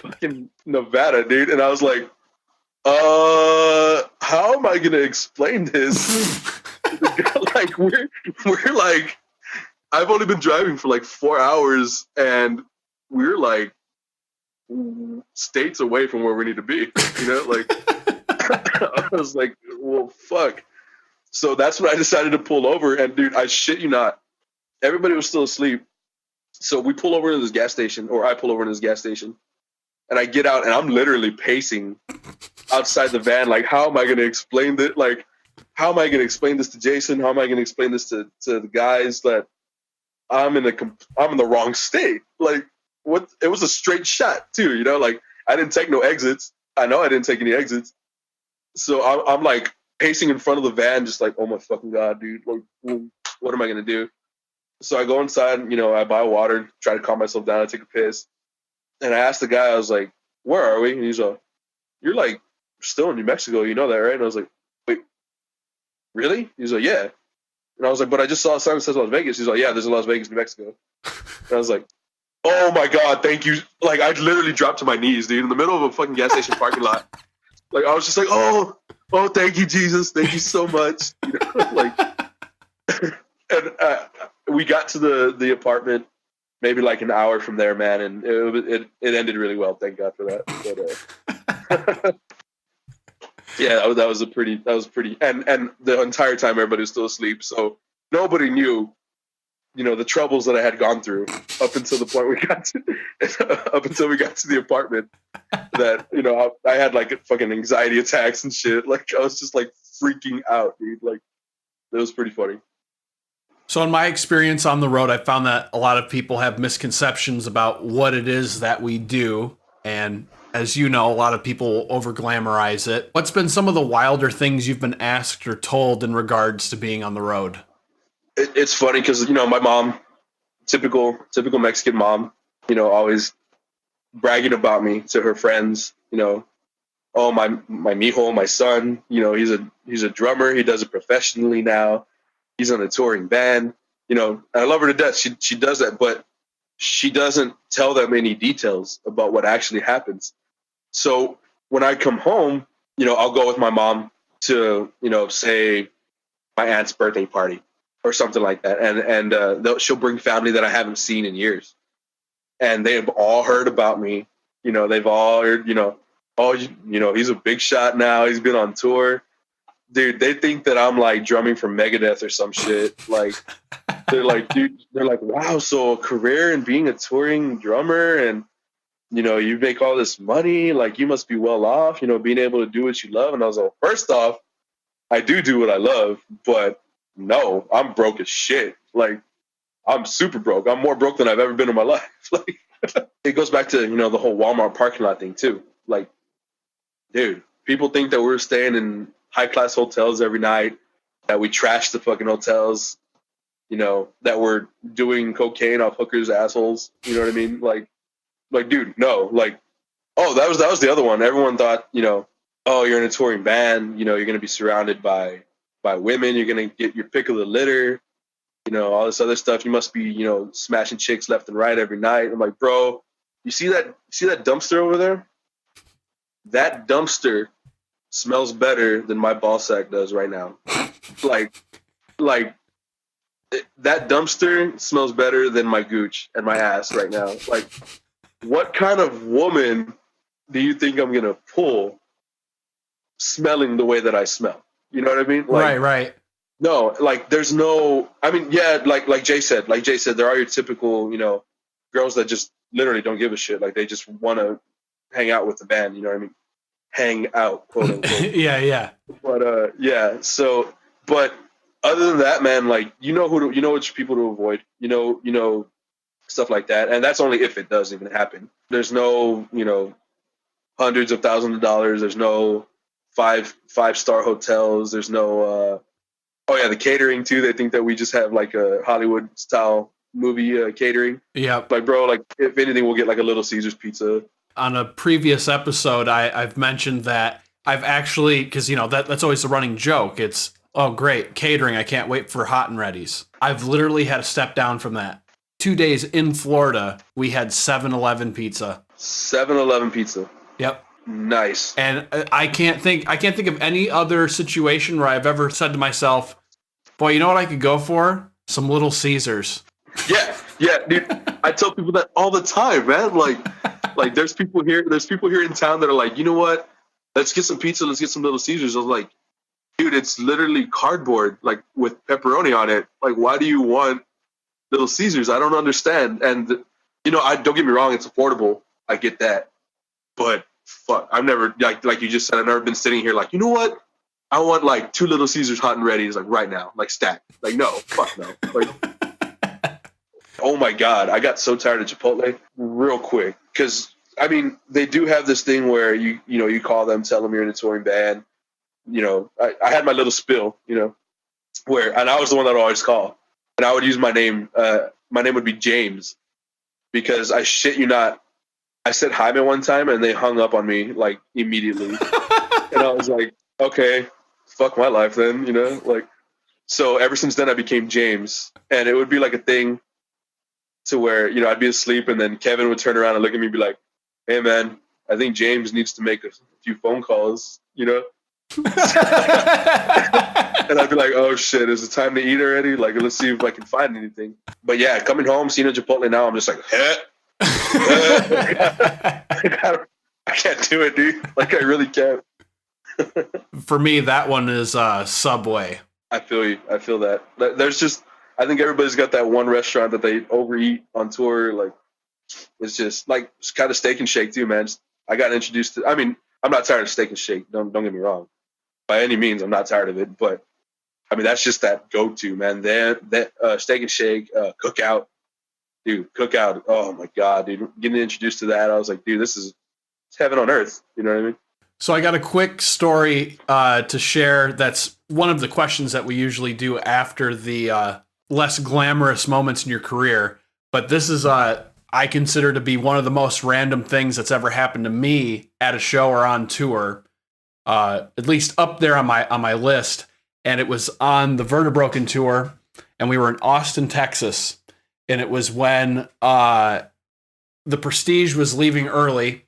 fucking Nevada, dude, and I was like, how am I gonna explain this? Like we're like, I've only been driving for like 4 hours, and we're like states away from where we need to be. Like I was like, well, fuck. So that's when I decided to pull over, and dude, I shit you not, everybody was still asleep. So we pull over to this gas station, or I pull over to this gas station, and I get out, and I'm literally pacing outside the van. Like, how am I going to explain that? Like, how am I going to explain this to Jason? How am I going to explain this to the guys that I'm in the wrong state? Like, what? It was a straight shot too, Like, I didn't take no exits. I know I didn't take any exits. So I'm like pacing in front of the van, just like, oh my fucking god, dude! Like, what am I going to do? So I go inside, I buy water, try to calm myself down, I take a piss, and I asked the guy, I was like, "Where are we?" And he's like, "You're like still in New Mexico, you know that, right?" And I was like, "Wait, really?" He's like, "Yeah." And I was like, "But I just saw a sign that says Las Vegas." He's like, "Yeah, there's a Las Vegas, New Mexico." And I was like, "Oh my god, thank you!" Like, I literally dropped to my knees, dude, in the middle of a fucking gas station parking lot. Like, I was just like, "Oh, thank you, Jesus, thank you so much." Like, and we got to the apartment maybe like an hour from there, man, and it ended really well. Thank God for that. But yeah, that was pretty, and the entire time everybody was still asleep, so nobody knew, the troubles that I had gone through up until the point up until we got to the apartment. That I had like fucking anxiety attacks and shit. Like I was just like freaking out, dude. Like it was pretty funny. So in my experience on the road, I found that a lot of people have misconceptions about what it is that we do. And as you know, a lot of people over glamorize it. What's been some of the wilder things you've been asked or told in regards to being on the road? It's funny because, my mom, typical Mexican mom, always bragging about me to her friends, "Oh, my mijo, my son, he's a drummer. He does it professionally now. He's on a touring band," and I love her to death. She does that, but she doesn't tell them any details about what actually happens. So when I come home, I'll go with my mom to, say my aunt's birthday party or something like that. And she'll bring family that I haven't seen in years. And they've all heard about me. They've all heard, "Oh, he's a big shot now. He's been on tour." Dude, they think that I'm like drumming for Megadeth or some shit. Like, they're like, dude, they're like, "Wow, so a career in being a touring drummer, and you make all this money. Like, you must be well off, being able to do what you love." And I was like, first off, I do what I love, but No, I'm broke as shit. Like, I'm super broke. I'm more broke than I've ever been in my life. Like, it goes back to, the whole Walmart parking lot thing too. Like, dude, people think that we're staying in high class hotels every night, that we trash the fucking hotels, that we're doing cocaine off hookers' assholes. You know what I mean? Like, dude, no. Like, oh, that was the other one. Everyone thought, oh, you're in a touring band. You're going to be surrounded by women. You're going to get your pick of the litter. All this other stuff. You must be, smashing chicks left and right every night. I'm like, bro, you see that dumpster over there? That dumpster smells better than my ball sack does right now. like that dumpster smells better than my gooch and my ass right now. Like, what kind of woman do you think I'm gonna pull smelling the way that I smell? You know what I mean? Like, right. No, like, there's no. I mean, yeah, like Jay said, there are your typical, girls that just literally don't give a shit. Like, they just want to hang out with the band. You know what I mean? Hang out, quote unquote. yeah. But yeah. So, but other than that, man, like, which people to avoid. Stuff like that, and that's only if it does even happen. There's no, hundreds of thousands of dollars. There's no five-star hotels. There's no. Oh yeah, the catering too. They think that we just have like a Hollywood style movie catering. Yeah. Like, bro, like, if anything, we'll get like a Little Caesars pizza. On a previous episode, I've mentioned that I've actually, because that's always the running joke. It's, oh great, catering. I can't wait for hot and readies. I've literally had to step down from that. 2 days in Florida, we had 7-Eleven pizza. 7-Eleven pizza. Yep. Nice. And I can't think of any other situation where I've ever said to myself, boy, you know what I could go for? Some Little Caesars. Yeah, dude. I tell people that all the time, man. Like there's people here in town that are like, you know what? Let's get some pizza. Let's get some Little Caesars. I was like, dude, it's literally cardboard, like, with pepperoni on it. Like, why do you want Little Caesars? I don't understand. And I don't get me wrong, it's affordable. I get that, but fuck, I've never, like you just said, I've never been sitting here like, you know what? I want like 2 Little Caesars hot and ready, like right now, like stacked. Like, no, fuck no. Like, oh my God, I got so tired of Chipotle real quick. Cause I mean, they do have this thing where you call them, tell them you're in a touring band. I had my little spill, and I was the one that would always call, and I would use my name. My name would be James, because I shit you not, I said Jaime one time and they hung up on me like immediately. And I was like, okay, fuck my life then, like, so ever since then I became James. And it would be like a thing to where, I'd be asleep and then Kevin would turn around and look at me and be like, hey man, I think James needs to make a few phone calls, And I'd be like, oh shit, is it time to eat already? Like, let's see if I can find anything. But yeah, coming home, seeing a Chipotle now, I'm just like, I can't do it, dude. Like, I really can't. For me, that one is Subway. I feel you. I feel that. There's just, I think everybody's got that one restaurant that they overeat on tour. Like, it's just like, it's kind of Steak and Shake too, man. I got introduced to, I mean, I'm not tired of Steak and Shake. Don't get me wrong. By any means, I'm not tired of it. But I mean, that's just that go-to, man. That Steak and Shake, Cookout. Dude, Cookout. Oh my God, dude. Getting introduced to that, I was like, dude, it's heaven on earth. You know what I mean? So I got a quick story to share. That's one of the questions that we usually do after the less glamorous moments in your career. But this is, I consider to be one of the most random things that's ever happened to me at a show or on tour. At least up there on my list. And it was on the Vertebroken tour. And we were in Austin, Texas. And it was when the Prestige was leaving early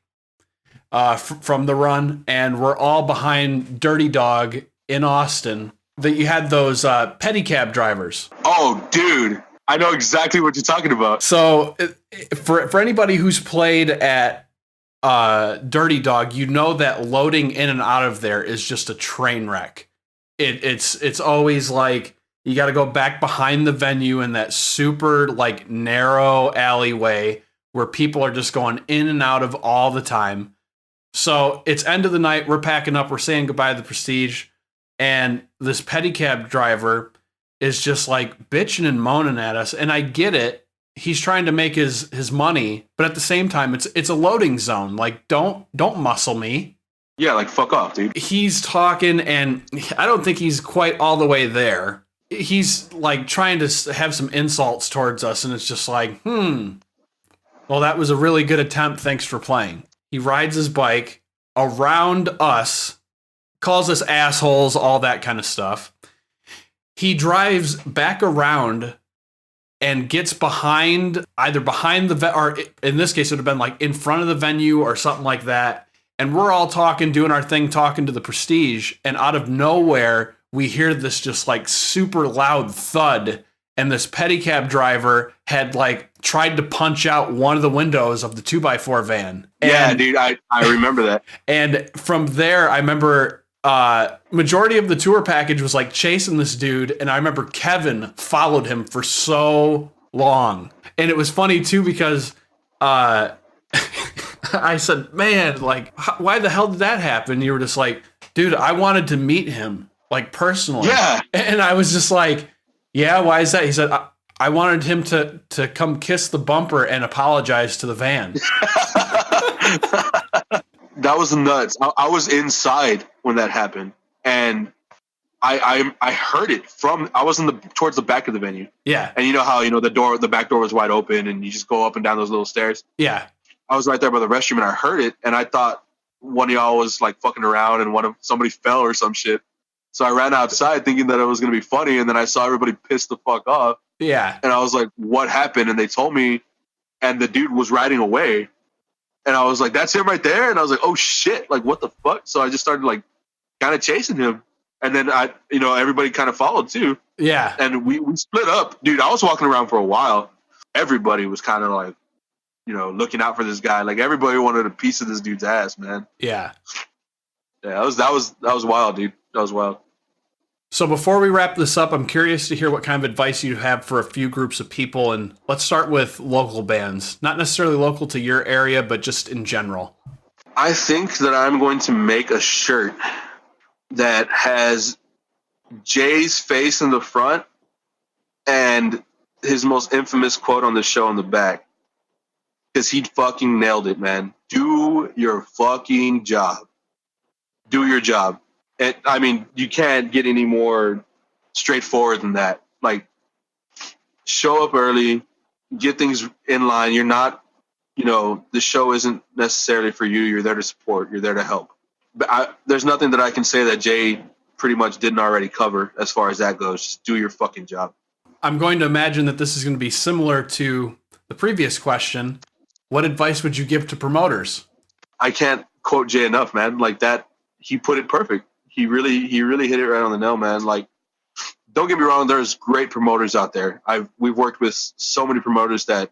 from the run, and we're all behind Dirty Dog in Austin. That you had those pedicab drivers. Oh, dude, I know exactly what you're talking about. So for anybody who's played at Dirty Dog, you know that loading in and out of there is just a train wreck. It's always like, you got to go back behind the venue in that super like narrow alleyway where people are just going in and out of all the time. So it's end of the night. We're packing up. We're saying goodbye to the Prestige. And this pedicab driver is just like bitching and moaning at us. And I get it. He's trying to make his money, but at the same time, it's a loading zone. Like, don't muscle me. Yeah, like fuck off, dude. He's talking, and I don't think he's quite all the way there. He's like trying to have some insults towards us, and it's just like, well, that was a really good attempt. Thanks for playing. He rides his bike around us, calls us assholes, all that kind of stuff. He drives back around and gets either behind the or in this case, it would have been like in front of the venue or something like that. And we're all talking, doing our thing, talking to the Prestige. And out of nowhere, we hear this just like super loud thud. And this pedicab driver had like tried to punch out one of the windows of the 2x4 van. Yeah, dude, I remember that. And from there, I remember majority of the tour package was like chasing this dude. And I remember Kevin followed him for so long. And it was funny too, because I said, man, like, why the hell did that happen? You were just like, dude, I wanted to meet him like personally. Yeah. And I was just like, yeah, why is that? He said, I wanted him to come kiss the bumper and apologize to the van. That was nuts. I was inside when that happened, and I heard it from. I was towards the back of the venue. Yeah, and you know how the back door was wide open, and you just go up and down those little stairs. Yeah, I was right there by the restroom, and I heard it, and I thought one of y'all was like fucking around, and somebody fell or some shit. So I ran outside thinking that it was gonna be funny, and then I saw everybody pissed the fuck off. Yeah, and I was like, "What happened?" And they told me, and the dude was riding away. And I was like, that's him right there. And I was like, oh shit, like what the fuck? So I just started like kind of chasing him. And then everybody kind of followed too. Yeah. And we split up. Dude, I was walking around for a while. Everybody was kind of like, looking out for this guy. Like everybody wanted a piece of this dude's ass, man. Yeah. Yeah, that was wild, dude. That was wild. So before we wrap this up, I'm curious to hear what kind of advice you have for a few groups of people. And let's start with local bands. Not necessarily local to your area, but just in general. I think that I'm going to make a shirt that has Jay's face in the front and his most infamous quote on the show in the back. Because he fucking nailed it, man. Do your fucking job. Do your job. And I mean, you can't get any more straightforward than that. Like, show up early, get things in line. You're not, the show isn't necessarily for you. You're there to support. You're there to help. But there's nothing that I can say that Jay pretty much didn't already cover as far as that goes. Just do your fucking job. I'm going to imagine that this is going to be similar to the previous question. What advice would you give to promoters? I can't quote Jay enough, man. Like that, he put it perfect. He really hit it right on the nail, man. Like, don't get me wrong, there's great promoters out there. We've worked with so many promoters that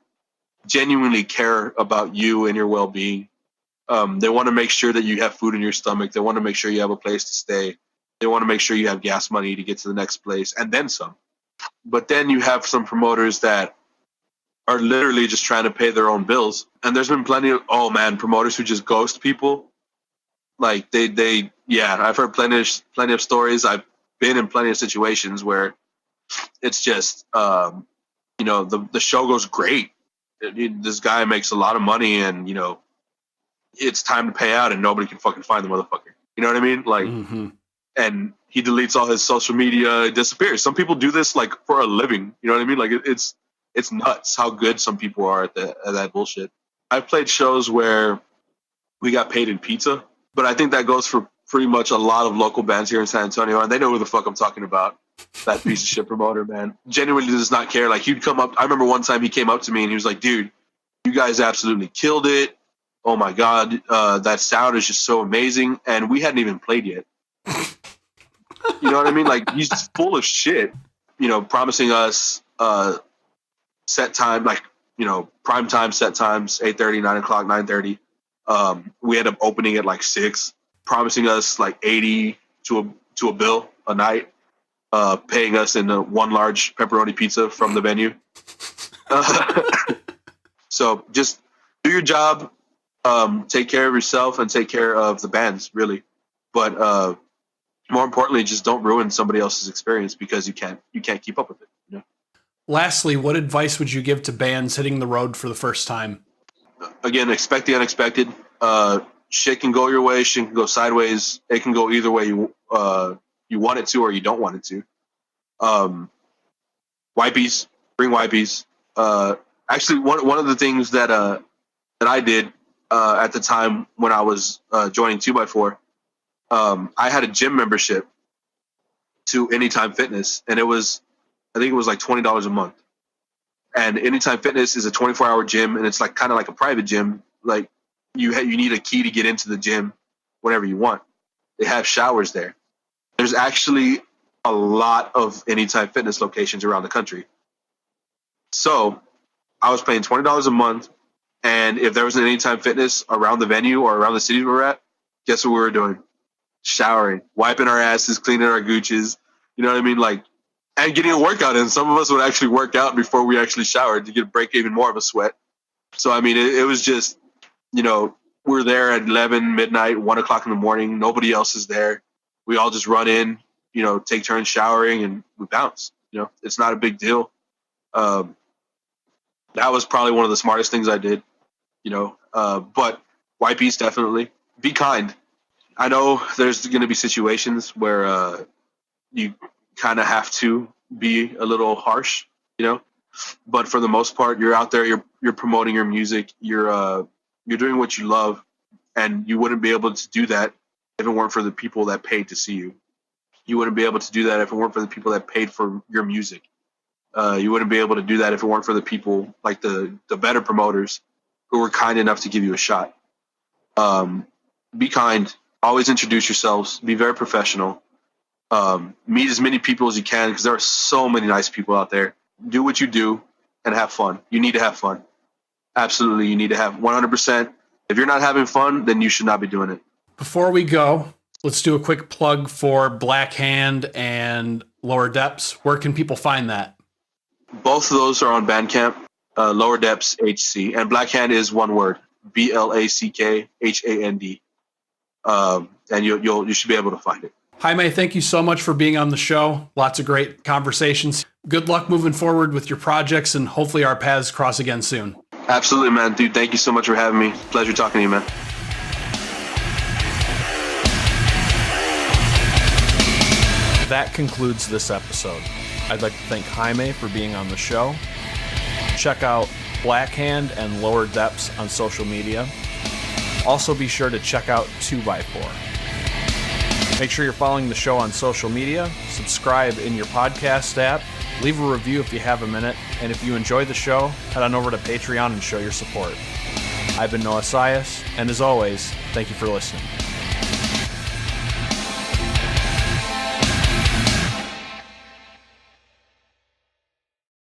genuinely care about you and your well-being. They want to make sure that you have food in your stomach. They want to make sure you have a place to stay. They want to make sure you have gas money to get to the next place, and then some. But then you have some promoters that are literally just trying to pay their own bills. And there's been plenty of, promoters who just ghost people. Like I've heard plenty of stories. I've been in plenty of situations where it's just, the show goes great. This guy makes a lot of money and, it's time to pay out and nobody can fucking find the motherfucker. You know what I mean? Like, and he deletes all his social media, it disappears. Some people do this like for a living. You know what I mean? Like it's nuts how good some people are at that bullshit. I've played shows where we got paid in pizza. But I think that goes for pretty much a lot of local bands here in San Antonio, and they know who the fuck I'm talking about. That piece of shit promoter, man. Genuinely does not care. Like, he'd come up. I remember one time he came up to me and he was like, dude, you guys absolutely killed it. Oh, my God. That sound is just so amazing. And we hadn't even played yet. You know what I mean? Like, he's just full of shit, promising us set time, like, prime time, set times, 8:30, 9 o'clock, 9:30. We ended up opening at like 6, promising us like 80 to a bill a night, paying us in one large pepperoni pizza from the venue. So just do your job, take care of yourself and take care of the bands, really. But more importantly, just don't ruin somebody else's experience because you can't keep up with it. You know? Lastly, what advice would you give to bands hitting the road for the first time? Again, expect the unexpected. Shit can go your way, shit can go sideways. It can go either way you want it to or you don't want it to. Wipies, bring wipies. Actually, one of the things that I did at the time when I was joining 2x4, I had a gym membership to Anytime Fitness, and I think it was like $20 a month. And Anytime Fitness is a 24-hour gym, and it's like kind of like a private gym. Like you need a key to get into the gym whenever you want. They have showers there. There's actually a lot of Anytime Fitness locations around the country. So I was paying $20 a month, and if there was an Anytime Fitness around the venue or around the city we were at, guess what we were doing? Showering, wiping our asses, cleaning our gooches. You know what I mean? Like, and getting a workout in. Some of us would actually work out before we actually showered to break even more of a sweat. So, I mean, it was just, we're there at 11, midnight, 1 o'clock in the morning. Nobody else is there. We all just run in, take turns showering, and we bounce. It's not a big deal. That was probably one of the smartest things I did, but wipies, definitely. Be kind. I know there's going to be situations where you kind of have to be a little harsh, but for the most part, you're out there, you're promoting your music, you're doing what you love, and you wouldn't be able to do that if it weren't for the people that paid to see you. You wouldn't be able to do that if it weren't for the people that paid for your music. You wouldn't be able to do that if it weren't for the people like the better promoters who were kind enough to give you a shot. Be kind. Always introduce yourselves. Be very professional. Meet as many people as you can because there are so many nice people out there. Do what you do and have fun. You need to have fun. Absolutely, you need to have 100%. If you're not having fun, then you should not be doing it. Before we go, let's do a quick plug for Black Hand and Lower Depths. Where can people find that? Both of those are on Bandcamp, Lower Depths HC, and Black Hand is one word, BLACKHAND. And you should be able to find it. Jaime, thank you so much for being on the show. Lots of great conversations. Good luck moving forward with your projects, and hopefully our paths cross again soon. Absolutely, man. Dude, thank you so much for having me. Pleasure talking to you, man. That concludes this episode. I'd like to thank Jaime for being on the show. Check out Black Hand and Lower Depths on social media. Also be sure to check out 2x4. Make sure you're following the show on social media, subscribe in your podcast app, leave a review if you have a minute, and if you enjoy the show, head on over to Patreon and show your support. I've been Noah Sias, and as always, thank you for listening.